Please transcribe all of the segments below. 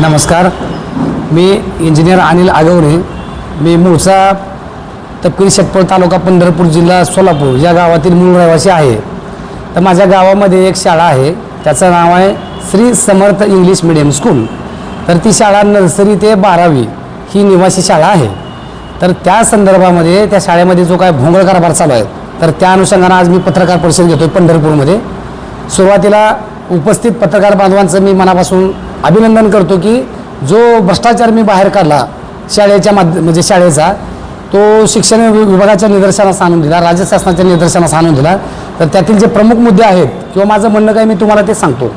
नमस्कार, मी इंजिनियर अनिल आगवणे. मी मूळचा तपकिरी शेटपळ तालुका पंढरपूर जिल्हा सोलापूर या गावातील मूळ रहिवासी आहे. तर माझ्या गावामध्ये एक शाळा आहे, त्याचं नाव आहे Shri Samarth English medium school. तर ती शाळा नर्सरी ते 12वी ही निवासी शाळा आहे. तर त्या संदर्भामध्ये त्या शाळेमध्ये जो काय भोंगळ कारभार चालू आहे, तर त्या अनुषंगानं आज मी पत्रकार परिषद घेतो आहे पंढरपूरमध्ये. सुरुवातीला उपस्थित पत्रकार बांधवांचं मी मनापासून अभिनंदन करतो की जो भ्रष्टाचार मी बाहेर काढला शाळेच्या म्हणजे शाळेचा, तो शिक्षण विभागाच्या निदर्शनास आणून दिला, राज्य शासनाच्या निदर्शनास आणून दिला. तर त्यातील जे प्रमुख मुद्दे आहेत किंवा माझं म्हणणं काय मी तुम्हाला ते सांगतो.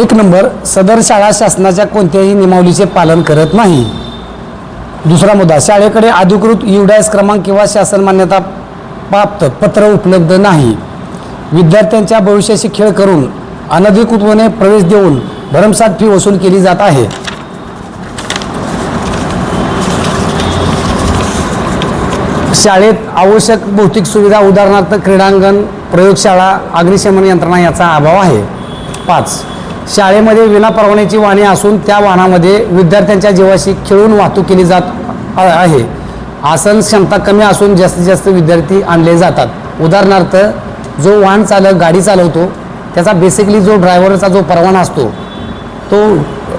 एक नंबर, सदर शाळा शासनाच्या कोणत्याही नियमावलीचे पालन करत नाही. दुसरा मुद्दा, शाळेकडे अधिकृत UDAS क्रमांक किंवा शासन मान्यता प्राप्त पत्र उपलब्ध नाही. विद्यार्थ्यांच्या भविष्याशी खेळ करून अनधिकृतपणे प्रवेश देऊन भरमसाठ फी वसूल केली जात आहे. शाळेत आवश्यक भौतिक सुविधा उदाहरणार्थ क्रीडांगण, प्रयोगशाळा, अग्निशमन यंत्रणा याचा अभाव आहे. 5. शाळेमध्ये विनापरवान्याची वाहने असून त्या वाहनामध्ये विद्यार्थ्यांच्या जीवाशी खेळून वाहतूक केली जात आहे. आसन क्षमता कमी असून जास्तीत जास्त विद्यार्थी आणले जातात. उदाहरणार्थ, जो वाहन चालक गाडी चालवतो त्याचा बेसिकली जो ड्रायव्हरचा जो परवाना असतो तो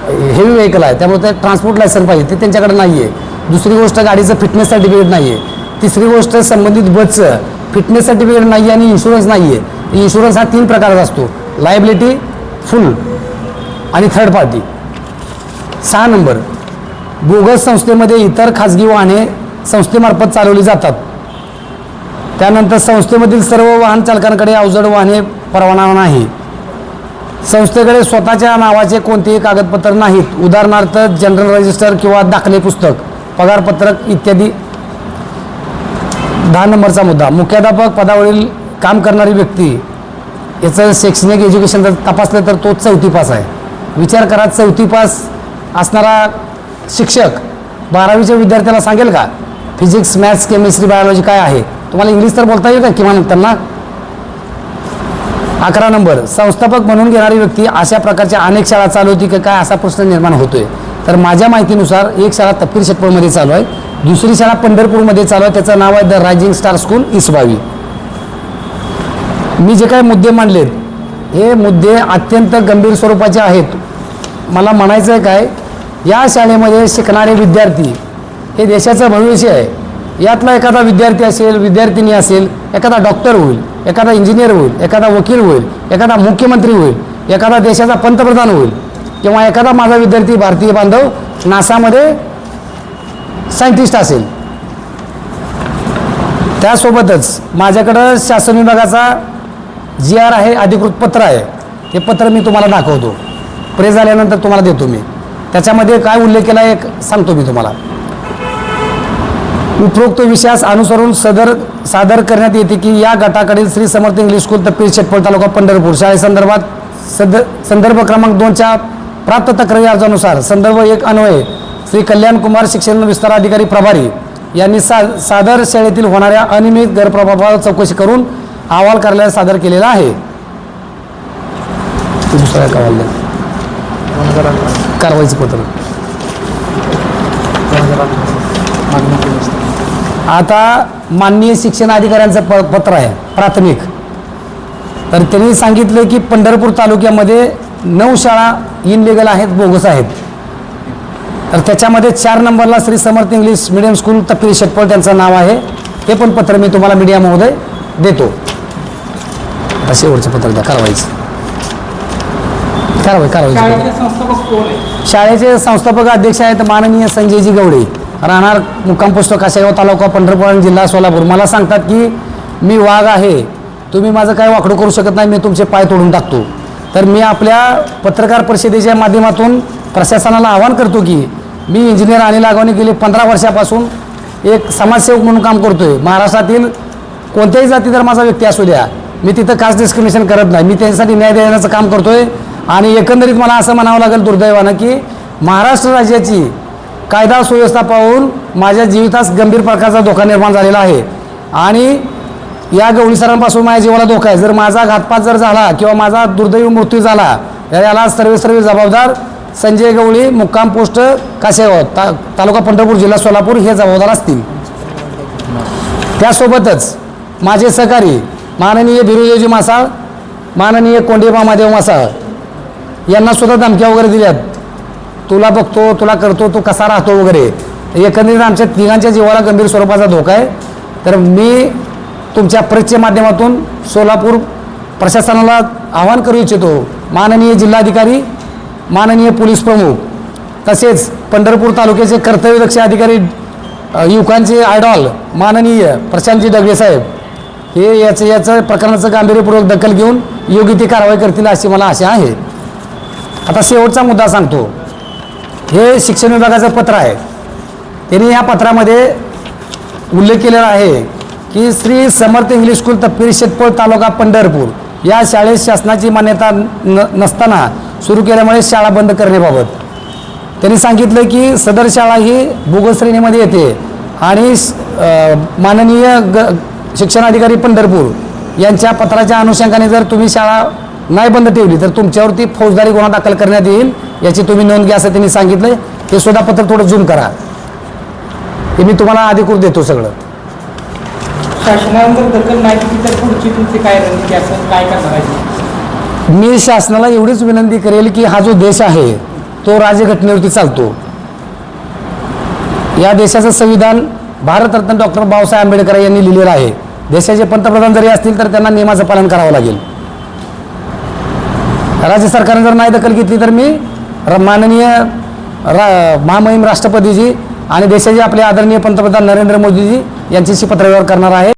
हेवी व्हेकल आहे, त्यामुळे ते ट्रान्सपोर्ट लायसन पाहिजे, ते त्यांच्याकडे नाही आहे. दुसरी गोष्ट, गाडीचं फिटनेस सर्टिफिकेट नाही आहे. तिसरी गोष्ट, संबंधित बसचं फिटनेस सर्टिफिकेट नाही आणि इन्शुरन्स नाही आहे. इन्शुरन्स हा 3 प्रकारचा असतो, लायबिलिटी, फुल आणि थर्ड पार्टी. 6 नंबर, बोगस संस्थेमध्ये इतर खाजगी वाहने संस्थेमार्फत चालवली जातात. त्यानंतर संस्थेमधील सर्व वाहन चालकांकडे अवजड वाहने परवाना नाही. संस्थेकडे स्वतःच्या नावाचे कोणतेही कागदपत्र नाहीत, उदाहरणार्थ जनरल रजिस्टर किंवा दाखले पुस्तक, पगारपत्रक इत्यादी. 10 नंबरचा मुद्दा, मुख्याध्यापक पदावरील काम करणारी व्यक्ती याचं शैक्षणिक एज्युकेशन जर तपासलं तर तो 4थी पास आहे. विचार करा, 4थी पास असणारा शिक्षक 12वीच्या विद्यार्थ्याला सांगेल का फिजिक्स, मॅथ्स, केमिस्ट्री, बायोलॉजी काय आहे? तुम्हाला इंग्लिश तर बोलता येईल का किमान त्यांना? 11 नंबर, संस्थापक म्हणून घेणारी व्यक्ती अशा प्रकारच्या अनेक शाळा चालवती की काय असा प्रश्न निर्माण होतोय. तर माझ्या माहितीनुसार एक शाळा तपकिरी शेटपळमध्ये चालू आहे, दुसरी शाळा पंढरपूरमध्ये चालू आहे, त्याचं नाव आहे द रायझिंग स्टार स्कूल इसबावी. मी जे काही मुद्दे मांडलेत हे मुद्दे अत्यंत गंभीर स्वरूपाचे आहेत. मला म्हणायचं आहे काय, या शाळेमध्ये शिकणारे विद्यार्थी हे देशाचं भविष्य आहे. यातला एखादा विद्यार्थी असेल, विद्यार्थिनी असेल, एखादा डॉक्टर होईल, एखादा इंजिनियर होईल, एखादा वकील होईल, एखादा मुख्यमंत्री होईल, एखादा देशाचा पंतप्रधान होईल, किंवा एखादा माझा विद्यार्थी भारतीय बांधव नासामध्ये सायंटिस्ट असेल. त्यासोबतच माझ्याकडं शासन विभागाचा GR आहे, अधिकृत पत्र आहे. हे पत्र मी तुम्हाला दाखवतो, प्रेस झाल्यानंतर तुम्हाला देतो मी. त्याच्यामध्ये काय उल्लेख केला एक सांगतो मी तुम्हाला. उपरोक्त विषयास अनुसरून सादर करण्यात येते की या गटाकडील श्री समर्थ इंग्लिश स्कूल तपकिरी शेटपळ तालुका पंढरपूर शाळेसंदर्भात संदर्भ क्रमांक 2च्या प्राप्त तक्रारी अर्जानुसार संदर्भ 1 अन्वये श्री कल्याण कुमार शिक्षण विस्तार अधिकारी प्रभारी यांनी सादर शाळेतील होणाऱ्या अनियमित गैरप्रभावावर चौकशी करून अहवाल कार्यालयात सादर केलेला आहे. दुसऱ्या कारवाईचं पत्र आता माननीय शिक्षण अधिकाऱ्यांचं पत्र आहे प्राथमिक. तर त्यांनी सांगितलं की पंढरपूर तालुक्यामध्ये 9 शाळा इनलिगल आहेत, बोगस आहेत. तर त्याच्यामध्ये 4 नंबरला Shri Samarth English medium school तपकिरी शेटपळ त्यांचं नाव आहे. हे पण पत्र मी तुम्हाला मीडिया महोदय देतो. असे एवढचं पत्र द्या. कारवाई शाळेचे संस्थापक अध्यक्ष आहेत माननीय संजयजी गवडे, राहणार मुक्काम पोस्ट कासेगाव तालुका पंढरपूर जिल्हा सोलापूर. मला सांगतात की मी वाघ आहे, तुम्ही माझं काय वाकडं करू शकत नाही, मी तुमचे पाय तोडून टाकतो. तर मी आपल्या पत्रकार परिषदेच्या माध्यमातून प्रशासनाला आवाहन करतो की मी इंजिनियर अनिल आगवणे गेली 15 वर्षापासून एक समाजसेवक म्हणून काम करतोय. महाराष्ट्रातील कोणत्याही जाती धर्माचा व्यक्ती असू द्या, मी तिथं कास्ट डिस्क्रिमिनेशन करत नाही, मी त्यांच्यासाठी न्याय देण्याचं काम करतोय. आणि एकंदरीत मला असं म्हणावं लागेल दुर्दैवानं की महाराष्ट्र राज्याची कायदा सुव्यवस्था पाहून माझ्या जीवितास गंभीर प्रकारचा धोका निर्माण झालेला आहे. आणि या गवळी सरांपासून माझ्या जीवाला धोका आहे. जर माझा घातपात जर झाला किंवा माझा दुर्दैवी मृत्यू झाला, याला सर्व जबाबदार संजय गवळी, मुक्काम पोस्ट कासेगाव, तालुका पंढरपूर, जिल्हा सोलापूर हे जबाबदार असतील. त्यासोबतच माझे सहकारी माननीय बिरुदेवजी मासाळ, माननीय कोंडे महादेव मासाळ यांना सुद्धा धमक्या वगैरे दिल्यात. तुला बघतो, तुला करतो, तू कसा राहतो वगैरे. एकंदरीत आमच्या तिघांच्या जीवाला गंभीर स्वरूपाचा धोका आहे. तर मी तुमच्या प्रेसच्या माध्यमातून सोलापूर प्रशासनाला आवाहन करू इच्छितो, माननीय जिल्हाधिकारी, माननीय पोलीस प्रमुख, तसेच पंढरपूर तालुक्याचे कर्तव्यदक्ष अधिकारी, युवकांचे आयडॉल माननीय प्रशांतजी दगडे साहेब हे याचं प्रकरणाचं गांभीर्यपूर्वक दखल घेऊन योग्य ती कारवाई करतील अशी मला आशा आहे. आता शेवटचा मुद्दा सांगतो. हे शिक्षण विभागाचं पत्र आहे. त्यांनी या पत्रामध्ये उल्लेख केलेला आहे की श्री समर्थ इंग्लिश स्कूल तपकिरी शेतपळ तालुका पंढरपूर या शाळेत शासनाची मान्यता नसताना सुरू केल्यामुळे शाळा बंद करण्याबाबत त्यांनी सांगितलं की सदर शाळा ही भूगोल श्रेणीमध्ये येते आणि माननीय शिक्षणाधिकारी पंढरपूर यांच्या पत्राच्या अनुषंगाने जर तुम्ही शाळा नाही बंद ठेवली तर तुमच्यावरती फौजदारी गुन्हा दाखल करण्यात येईल, याची तुम्ही नोंद घ्या असं त्यांनी सांगितलं. हे सुद्धा पत्र थोडं झूम करा, हे मी तुम्हाला अधिकृत देतो सगळं. शासनाने जर दखल नाही केली तर पुढची तुमची काय रणनीती असेल, काय करणार आहे? मी शासनाला एवढीच विनंती करेल की हा जो देश आहे तो राज्यघटनेवरती चालतो. या देशाचं संविधान भारतरत्न डॉक्टर बाबासाहेब आंबेडकर यांनी लिहिलेलं आहे. देशाचे पंतप्रधान जरी असतील तर त्यांना नियमाचं पालन करावं लागेल. राज्य सरकारने जर नाही दखल घेतली तर मी माननीय महामहिम राष्ट्रपतीजी आणि देशाचे आपले आदरणीय पंतप्रधान नरेंद्र मोदीजी यांच्याशी पत्रव्यवहार करणार आहे.